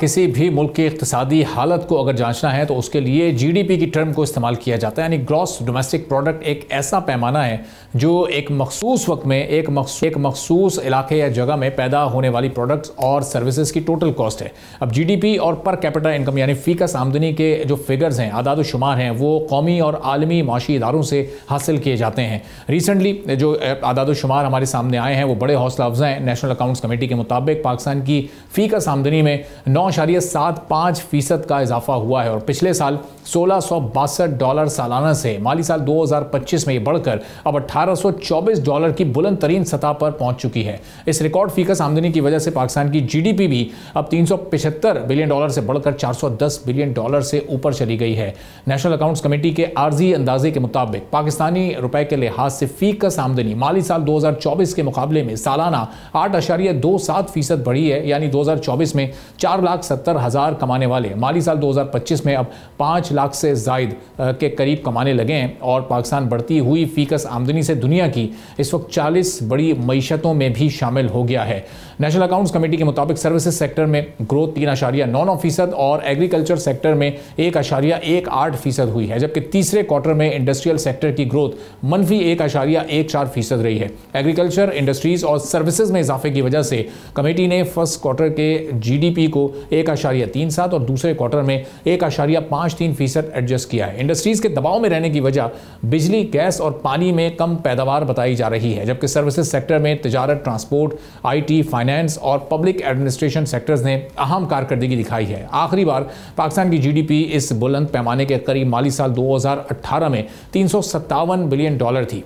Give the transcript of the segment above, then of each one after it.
किसी भी मुल्क की इक्तिसादी हालत को अगर जांचना है तो उसके लिए जीडीपी की टर्म को इस्तेमाल किया जाता है, यानी ग्रॉस डोमेस्टिक प्रोडक्ट एक ऐसा पैमाना है जो एक मखसूस वक्त में एक मखसूस इलाके या जगह में पैदा होने वाली प्रोडक्ट्स और सर्विसेज की टोटल कॉस्ट है। अब जीडीपी और पर कैपिटा इनकम यानी फीकस आमदनी के जो फिगर्स हैं, आदाद व शुमार हैं, वो कौमी और आलमी माशी इदारों से हासिल किए जाते हैं। रिसेंटली जो आदाद व शुमार हमारे सामने आए हैं वो बड़े हौसला अफजा हैं। नेशनल अकाउंट्स कमेटी के मुताबिक पाकिस्तान की फीकस आमदनी में 9.75% का इजाफा हुआ है और पिछले साल $1662 सालाना से माली साल 2025 में ये बढ़कर अब $1824 की बुलंद तरीन सतह पर पहुंच चुकी है। इस रिकॉर्ड फीकस आमदनी की वजह से पाकिस्तान की जीडीपी भी अब $375 बिलियन से बढ़कर $410 बिलियन से ऊपर चली गई है। नेशनल अकाउंट्स कमेटी के आर्जी अंदाजे के मुताबिक पाकिस्तानी रुपए के लिहाज से फीकस आमदनी माली साल 2024 के मुकाबले में सालाना 8.27% बढ़ी है, यानी 2024 में 4,70,000 कमाने वाले माली साल 2025 में अब 5 लाख से जायद के करीब कमाने लगे हैं और पाकिस्तान बढ़ती हुई फीकस आमदनी से दुनिया की इस वक्त 40 बड़ी मईशतों में भी शामिल हो गया है। नेशनल अकाउंट्स कमेटी के मुताबिक सर्विसेज सेक्टर में ग्रोथ 3.99% और एग्रीकल्चर सेक्टर में 1.18% हुई है, जबकि तीसरे क्वार्टर में इंडस्ट्रियल सेक्टर की ग्रोथ मनफी 1.14% रही है। एग्रीकल्चर, इंडस्ट्रीज और सर्विसेज में इजाफे की वजह से कमेटी ने फर्स्ट क्वार्टर के जीडीपी को 1.37 और दूसरे क्वार्टर में 1.53% एडजस्ट किया है। इंडस्ट्रीज के दबाव में रहने की वजह बिजली, गैस और पानी में कम पैदावार बताई जा रही है, जबकि सर्विसेज सेक्टर में तिजारत, ट्रांसपोर्ट, आईटी, फाइनेंस और पब्लिक एडमिनिस्ट्रेशन सेक्टर्स ने अहम कारकर्दगी दिखाई है। आखिरी बार पाकिस्तान की जीडीपी इस बुलंद पैमाने के करीब माली साल 2018 में $357 बिलियन थी।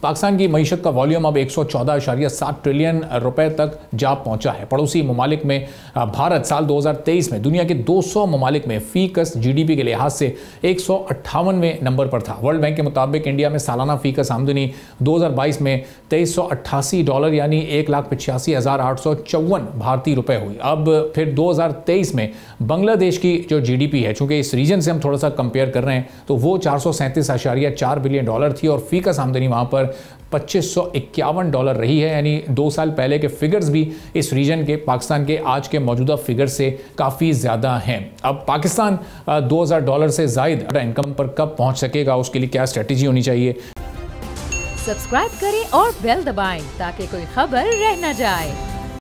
पाकिस्तान की मईशत का वॉल्यूम अब 114.7 ट्रिलियन रुपए तक जा पहुंचा है। पड़ोसी ममालिक में भारत साल 2023 में दुनिया के 200 ममालिक में फीकस जीडीपी के लिहाज से 158वें नंबर पर था। वर्ल्ड बैंक के मुताबिक इंडिया में सालाना फीकस आमदनी 2022 में $2388 यानी 1,85,854 भारतीय रुपए हुई। अब फिर 2023 में बांग्लादेश की जो जीडीपी है, चूंकि इस रीजन से हम थोड़ा सा कंपेयर कर रहे हैं, तो वो $437.4 बिलियन थी और फीकस आमदनी वहां पर $2551 रही है, यानी 2 साल पहले के फिगर्स भी इस रीजन के पाकिस्तान के आज के मौजूदा फिगर से काफ़ी ज़्यादा हैं। अब पाकिस्तान $2000 से ज़ायद इनकम पर कब पहुंच सकेगा, उसके लिए क्या स्ट्रेटेजी होनी चाहिए। सब्सक्राइब करें और बेल दबाएं ताकि कोई खबर रह न जाए।